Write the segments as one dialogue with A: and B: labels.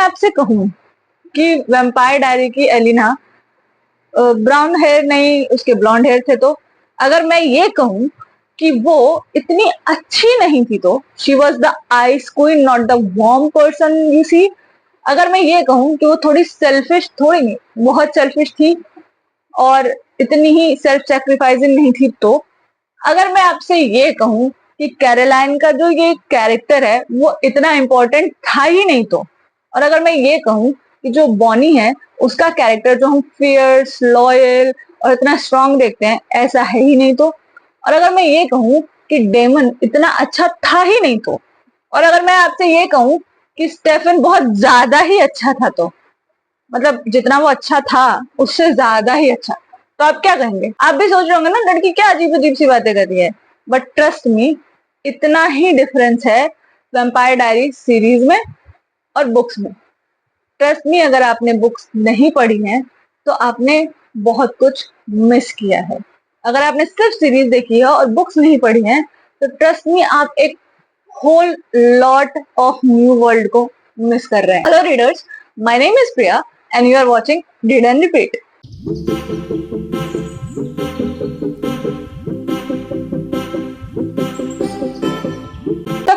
A: आपसे कहूं कि वैम्पायर डायरी की एलिना ब्राउन हेयर नहीं, उसके ब्लॉन्ड हेयर थे, तो अगर मैं ये कहूं कि वो इतनी अच्छी नहीं थी, तो she was the ice queen, not the warm person you see. अगर मैं ये कहूं कि वो थोड़ी सेल्फिश, थोड़ी नहीं बहुत सेल्फिश थी और इतनी ही सेल्फ सेक्रीफाइसिंग नहीं थी, तो अगर मैं आपसे ये कहूं कि कैरोलाइन का जो ये कैरेक्टर है वो इतना इम्पोर्टेंट था ही नहीं, तो और अगर मैं ये कहूं कि जो बॉनी है उसका कैरेक्टर जो हम फियर्स, लॉयल और इतना स्ट्रांग देखते हैं ऐसा है ही नहीं, तो और अगर मैं ये कहूं कि डेमन इतना अच्छा था ही नहीं, तो और अगर मैं आपसे ये कहूं कि स्टेफन बहुत ज्यादा ही अच्छा था, तो मतलब जितना वो अच्छा था उससे ज्यादा ही अच्छा, तो आप क्या कहेंगे? आप भी सोच रहे होंगे ना लड़की क्या अजीब अजीब सी बातें कर रही है, बट ट्रस्ट मी इतना ही डिफरेंस है वैम्पायर डायरी सीरीज में और बुक्स में। ट्रस्ट मी, अगर आपने बुक्स नहीं पढ़ी हैं तो आपने बहुत कुछ मिस किया है। अगर आपने सिर्फ सीरीज देखी है और बुक्स नहीं पढ़ी हैं तो ट्रस्ट मी आप एक whole lot of new world को मिस कर रहे हैं। Hello readers, my name is Priya and you are watching read and repeat.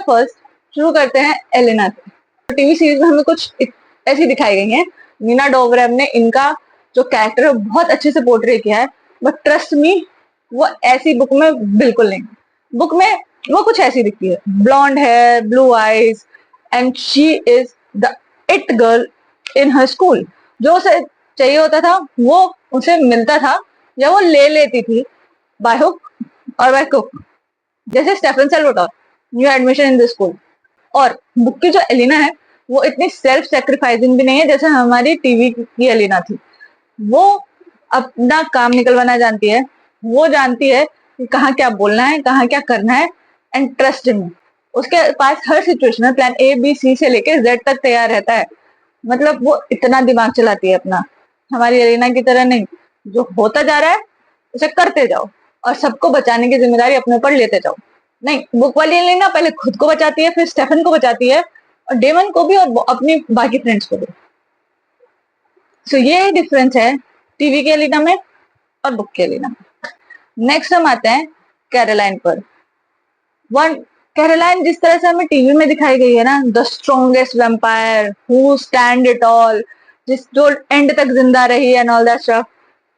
A: First शुरू करते हैं एलेना से। टीवी सीरीज में हमें कुछ ऐसी दिखाई गई है, नीना डोवरेम ने इनका जो कैरेक्टर है बहुत अच्छे से पोर्ट्रे किया है, बट ट्रस्ट मी वो ऐसी बुक में बिल्कुल नहीं। बुक में वो कुछ ऐसी दिखती है, blonde hair, blue eyes and she is the it girl in her school. जो उसे चाहिए होता था वो उसे मिलता था या वो ले लेती थी बाय हुक और बाय क्रुक, जैसे Stefan Salvatore, new admission in the school. और बुक की जो एलिना है वो इतनी सेल्फ सेक्रीफाइसिंग भी नहीं है जैसे हमारी टीवी की एलिना थी। वो अपना काम निकलवाना जानती है, वो जानती है कि कहाँ क्या बोलना है, कहाँ क्या करना है, एंड ट्रस्ट मी उसके पास हर सिचुएशन में प्लान ए बी सी से लेके जेड तक तैयार रहता है। मतलब वो इतना दिमाग चलाती है अपना, हमारी एलिना की तरह नहीं, जो होता जा रहा है उसे करते जाओ और सबको बचाने की जिम्मेदारी अपने ऊपर लेते जाओ। नहीं, बुक वाली एलिना पहले खुद को बचाती है, फिर स्टेफन को बचाती है और डेमन को भी और अपनी बाकी फ्रेंड्स को भी। सो ये डिफरेंस है टीवी के एलिना में और बुक के एलिना में। नेक्स्ट हम आते हैं कैरोलाइन पर। कैरोलाइन जिस तरह से हमें टीवी में दिखाई गई है ना, the strongest vampire who stand it all, जो एंड तक जिंदा रही and all that stuff.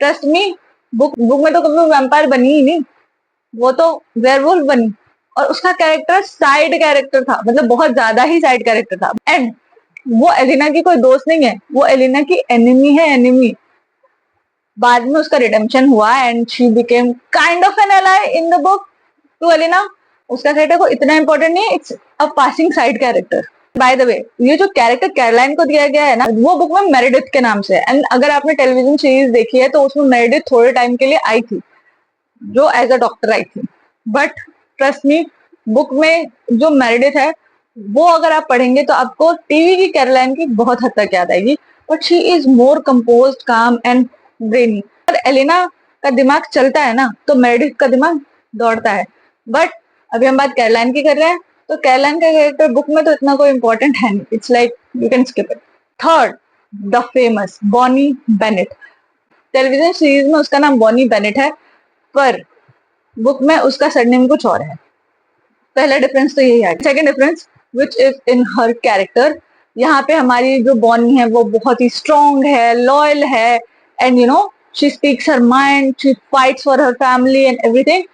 A: Trust me book में तो कभी वैम्पायर बनी ही नहीं, वो तो वेयरवुल्फ बनी और उसका कैरेक्टर साइड कैरेक्टर था, मतलब बहुत ज्यादा ही साइड कैरेक्टर था। एंड वो एलिना की कोई दोस्त नहीं है, वो एलिना की एनिमी है, एनिमी। बाद में उसका रिडेम्पशन हुआ and she became kind of an ally in the book to Elena. उसका कैरेक्टर को इतना इंपॉर्टेंट नहीं है, it's a passing side character. By the way, ये जो कैरेक्टर कैरोलाइन को दिया गया है ना, वो बुक में मेरेडिथ के नाम से है। एंड अगर आपने टेलीविजन सीरीज देखी है तो उसमें मेरेडिथ थोड़े टाइम के लिए आई थी, जो एज अ डॉक्टर आई थी। बट ट्रस्ट मी बुक में जो मेरेडिथ है वो अगर आप पढ़ेंगे तो आपको टीवी की कैरोलाइन की बहुत हद तक याद आएगी, but she is more composed, काम एंड ब्रेनी। और एलिना का दिमाग चलता है ना तो मेरेडिथ का दिमाग दौड़ता है। बट अभी हम बात कैरोलाइन की कर रहे हैं, तो कैरोलाइन का कैरेक्टर बुक में तो इतना कोई इंपॉर्टेंट है नहीं, it's like you can skip it. Third, the famous Bonnie Bennett. Television series में उसका नाम बॉनी बेनेट है, पर बुक में उसका सरनेम कुछ और है। पहला डिफरेंस तो यही है। Second difference which is in her character, यहाँ पे हमारी जो बॉनी है वो बहुत ही स्ट्रॉन्ग है, लॉयल है, and you know she speaks her mind, she fights for her family and everything.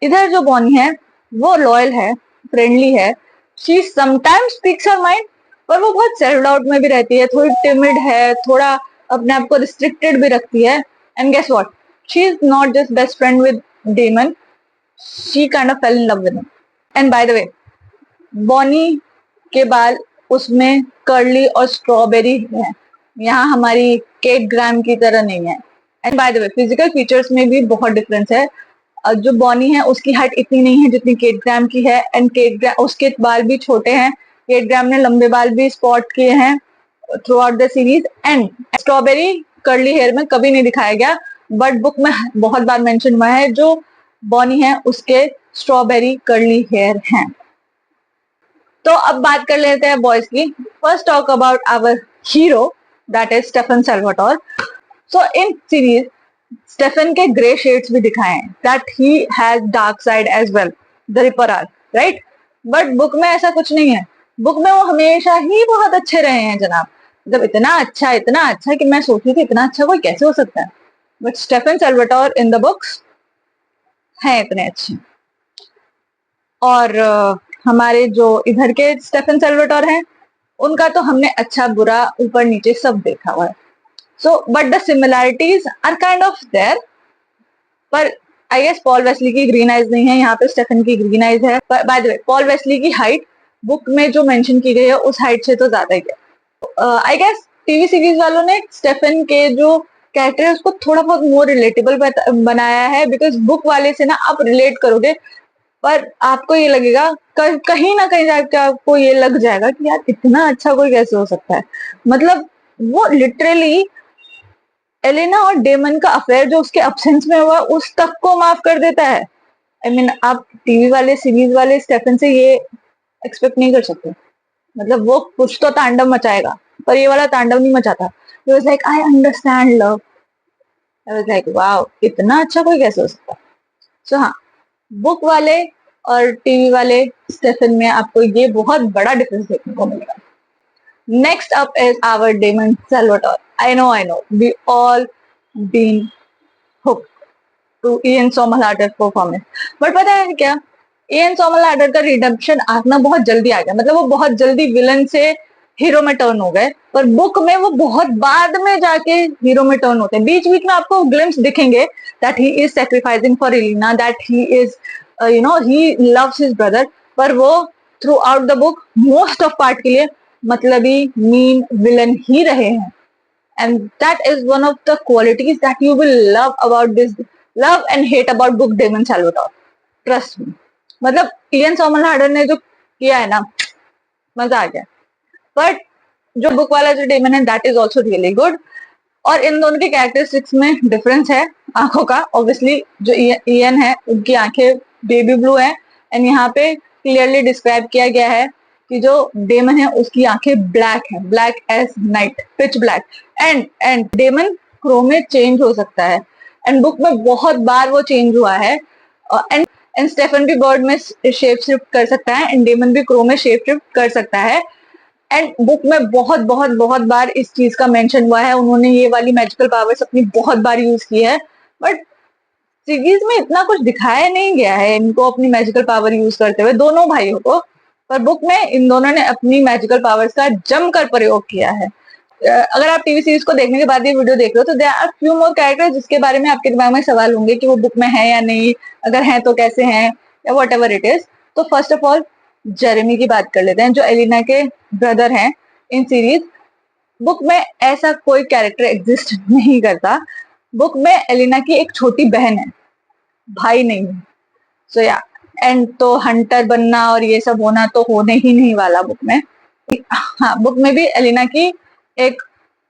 A: इधर जो बॉनी है वो लॉयल है, फ्रेंडली है, she sometimes speaks her mind, पर वो बहुत सेल्फ डाउट में भी रहती है, थोड़ी टिमिड है, थोड़ा अपने आप को रिस्ट्रिक्टेड भी रखती है। And guess what, she is not just best friend with Damon, she kind of fell in love with him. And by the way, Bonnie के बाल उसमें कर्ली और स्ट्रॉबेरी है, यहाँ हमारी केट ग्राम की तरह नहीं है। And bye the way physical features में भी बहुत डिफरेंस है। जो बॉनी है उसकी हाइट इतनी नहीं है जितनी केट ग्राम की है, एंड केट ग्राम उसके बाल भी छोटे हैं, केट ग्राम ने लंबे बाल भी स्पॉट किए हैं throughout the series. And strawberry curly hair में कभी नहीं दिखाया गया, बट बुक में बहुत बार मेंशन हुआ है जो बॉनी है उसके स्ट्रॉबेरी कर्ली हेयर हैं। तो अब बात कर लेते हैं बॉयज की. First talk about our hero, that is Stefan Salvatore. So in series Stefan के ग्रे शेड्स भी दिखाए हैं, that he has dark side as well, the ripper arc, right. But book में ऐसा कुछ नहीं है. बुक में वो हमेशा ही बहुत अच्छे रहे हैं जनाब. मतलब इतना अच्छा कि मैं सोचती थी इतना अच्छा कोई कैसे हो सकता है. But Stefan Salvatore in the books हैं इतने अच्छे. और हमारे जो इधर के स्टेफन सेल्वाटोर हैं उनका तो हमने अच्छा बुरा ऊपर नीचे सब देखा हुआ है. So but the similarities are kind of there. पर आई गेस पॉल वेस्ली की ग्रीन आइज नहीं है, यहाँ पे स्टेफन की ग्रीन आइज है. By the way Paul Wesley की हाइट बुक में जो मेंशन की गई है उस हाइट से तो ज्यादा ही है. आई गेस टीवी सीरीज वालों ने स्टेफन के जो कैरेक्टर है उसको थोड़ा बहुत मोर रिलेटेबल बनाया है, बिकॉज बुक वाले से ना आप रिलेट करोगे पर आपको ये लगेगा कहीं ना कहीं जाके आपको ये लग जाएगा कि यार इतना अच्छा कोई कैसे हो सकता है. मतलब वो लिटरली एलेना और डेमन का अफेयर जो उसके अब्सेंस में हुआ उस तक को माफ कर देता है. आई मीन आप टीवी वाले सीरीज वाले स्टेफन से ये एक्सपेक्ट नहीं कर सकते. मतलब वो कुछ तो तांडव मचाएगा पर ये वाला तांडव नहीं मचाता. He was like, I understand love. I was like, wow, इतना अच्छा कोई कैसे हो सकता है. सो हाँ, बुक वाले और टीवी वाले स्टेफन में आपको ये बहुत बड़ा डिफरेंस देखने को मिलेगा. Next up is our Damon Salvatore. I know, we all been hooked to Ian Somerhalder's performance. But पता है क्या, Ian Somerhalder का रिडेम्पशन आर्क ना बहुत जल्दी आ गया. मतलब वो बहुत जल्दी विलन से हीरो में टर्न हो गए, पर बुक में वो बहुत बाद में जाके हीरो में टर्न होते हैं. बीच बीच में आपको ग्लिम्स दिखेंगे that he is sacrificing for Elena, that he is he loves his brother. पर वो throughout the book most of part के लिए मतलबी मीन विलन ही रहे हैं. And that is one of the qualities that you will love and hate about book Damon Salvatore. Trust me. मतलब Ian सोमरहाल्डर ने जो किया है ना, मजा आ गया. बट जो बुक वाला जो डेमन है that is also really good. और इन दोनों के कैरेक्टरिस्टिक्स में डिफरेंस है आंखों का. ऑब्वियसली जो इयन है उनकी आंखें बेबी ब्लू है, एंड यहाँ पे क्लियरली डिस्क्राइब किया गया है कि जो डेमन है उसकी आंखें ब्लैक है, black as night, pitch black. And Damon crow में चेंज हो सकता है, एंड बुक में बहुत बार वो चेंज हुआ है. एंड स्टेफन भी बर्ड में शेप शिफ्ट कर सकता है, एंड डेमन भी क्रो में शेप शिफ्ट कर सकता है. एंड बुक में बहुत बार इस चीज का मेंशन हुआ है. उन्होंने ये वाली मैजिकल पावर्स अपनी बहुत बार यूज की है, बट सीरीज में इतना कुछ दिखाया नहीं गया है इनको अपनी मैजिकल पावर यूज करते हुए, दोनों भाइयों को. पर बुक में इन दोनों ने अपनी मैजिकल पावर्स का जमकर प्रयोग किया है. अगर आप टीवी सीरीज को देखने के बाद ये वीडियो देख रहे हो तो there are few more characters जिसके बारे में आपके दिमाग में सवाल होंगे कि वो बुक में है या नहीं, अगर हैं तो कैसे हैं, या वट एवर इट इज. तो फर्स्ट ऑफ ऑल जेरेमी की बात कर लेते हैं जो एलिना के ब्रदर हैं इन सीरीज. बुक में ऐसा कोई कैरेक्टर एग्जिस्ट नहीं करता. बुक में एलिना की एक छोटी बहन है, भाई नहीं है. सो या एंड तो हंटर बनना और ये सब होना तो होने ही नहीं वाला बुक में. हाँ, बुक में भी एलिना की एक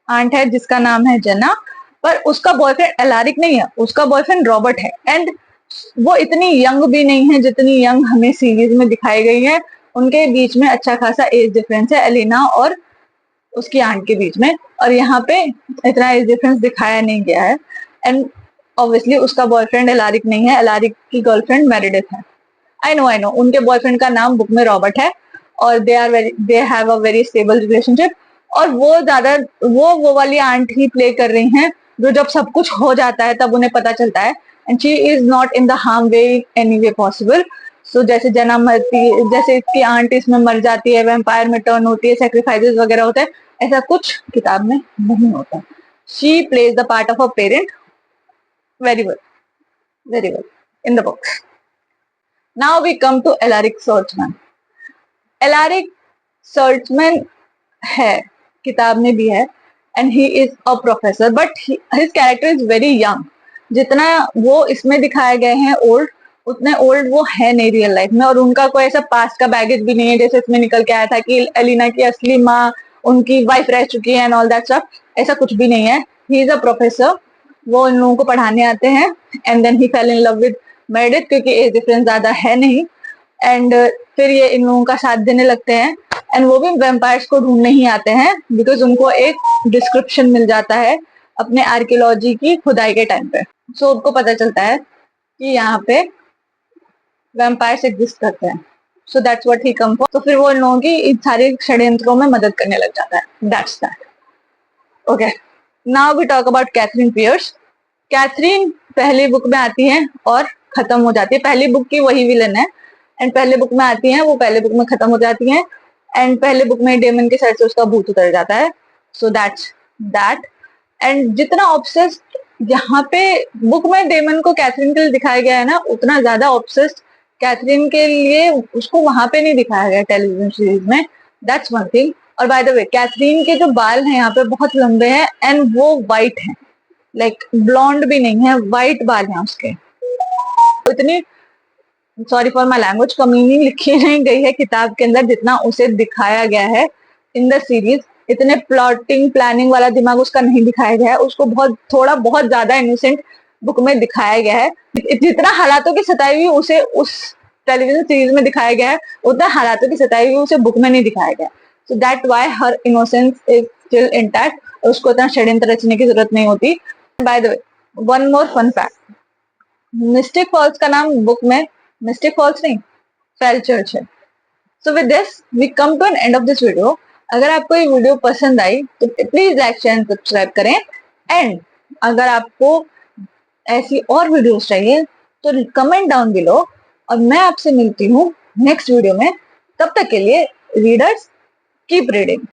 A: आंट है जिसका नाम है जेना, पर उसका बॉयफ्रेंड एलारिक नहीं है, उसका बॉयफ्रेंड रॉबर्ट है. एंड वो इतनी यंग भी नहीं है जितनी यंग हमें सीरीज में दिखाई गई है. उनके बीच में अच्छा खासा एज डिफरेंस है एलिना और उसकी आंट के बीच में, और यहाँ पे इतना एज डिफरेंस दिखाया नहीं गया है. एंड ऑब्वियसली उसका बॉयफ्रेंड एलारिक नहीं है, एलारिक की गर्लफ्रेंड मेरिडिथ है. आई नो उनके बॉयफ्रेंड का नाम बुक में रॉबर्ट है और they have a very stable relationship. और वो वाली आंट ही प्ले कर रही हैं जो जब सब कुछ हो जाता है तब उन्हें पता चलता है, and she is not in the harm way any way possible. So जैसे जना मरती, जैसे इसकी आंट इसमें मर जाती है, वैम्पायर में टर्न होती है, सेक्रीफाइसेस वगैरह होते हैं, ऐसा कुछ किताब में नहीं होता. She plays the part of a parent very well in the book. Now we come to Alaric Saltzman. Alaric Saltzman है, किताब में भी है, and he is a professor, but his character is very young. जितना वो इसमें दिखाए गए हैं ओल्ड, उतने ओल्ड वो है नहीं रियल लाइफ में. और उनका कोई ऐसा पास्ट का बैगेज भी नहीं है जैसे इसमें निकल के आया था कि एलिना की असली माँ उनकी वाइफ रह चुकी है एंड ऑल दैट स्टफ. ऐसा कुछ भी नहीं है. ही इज अ प्रोफेसर, वो इन लोगों को पढ़ाने आते हैं, and then he fell in love with Meredith क्योंकि एज डिफरेंस ज्यादा है नहीं. एंड फिर ये इन लोगों का साथ देने लगते हैं एंड वो भी वेम्पायर्स को ढूंढने ही आते हैं बिकॉज उनको एक डिस्क्रिप्शन मिल जाता है अपने आर्कियोलॉजी की खुदाई के टाइम पे। सो उनको पता चलता है कि यहाँ पे वेम्पायर्स एग्जिस्ट करते हैं। So that's what he come for. तो फिर वो इन लोगों की इन सारे षड्यंत्रों में मदद करने लग जाता है। That's that. Okay, now we talk about Katherine Pierce. Katherine पहली बुक में आती है और खत्म हो जाती है। पहली बुक की वही विलन है एंड पहले बुक में आती है, वो पहले बुक में खत्म हो जाती है एंड पहले बुक में डेमन के सर से उसका भूत उतर जाता है। So that's that. एंड जितना ऑब्सेस्ड यहाँ पे बुक में डेमन को कैथरीन के लिए दिखाया गया है ना, उतना ज्यादा ऑब्सेस्ड कैथरीन के लिए उसको वहां पे नहीं दिखाया गया टेलीविजन सीरीज में। That's one thing. और बाय द वे कैथरीन के जो बाल हैं यहाँ पे बहुत लंबे हैं एंड वो वाइट हैं, लाइक ब्लॉन्ड भी नहीं है, वाइट बाल हैं उसके। इतनी, सॉरी फॉर माई लैंग्वेज, कमीनी लिखी नहीं गई है किताब के अंदर जितना उसे दिखाया गया है इन द सीरीज। इतने प्लॉटिंग प्लानिंग वाला दिमाग उसका नहीं दिखाया गया है। उसको बहुत ज्यादा इनोसेंट बुक में दिखाया गया है। जितना हालातों की सताई हुई उसे उस टेलीविजन सीरीज में दिखाया गया है, उतना हालातों की सताई हुई उसे बुक में नहीं दिखाया गया। So that why her innocence is still intact. उसको इतना षड्यंत्र रचने की जरूरत नहीं होती। By the way, one more fun fact, Mystic Falls का नाम बुक में मिस्टिक फॉल्स नहीं, फेल चर्च है। So with this we come to an end of this video. अगर आपको ये वीडियो पसंद आई तो please like share and subscribe करें एंड अगर आपको ऐसी और वीडियोस चाहिए तो कमेंट डाउन बिलो और मैं आपसे मिलती हूँ नेक्स्ट वीडियो में। तब तक के लिए रीडर्स कीप रीडिंग।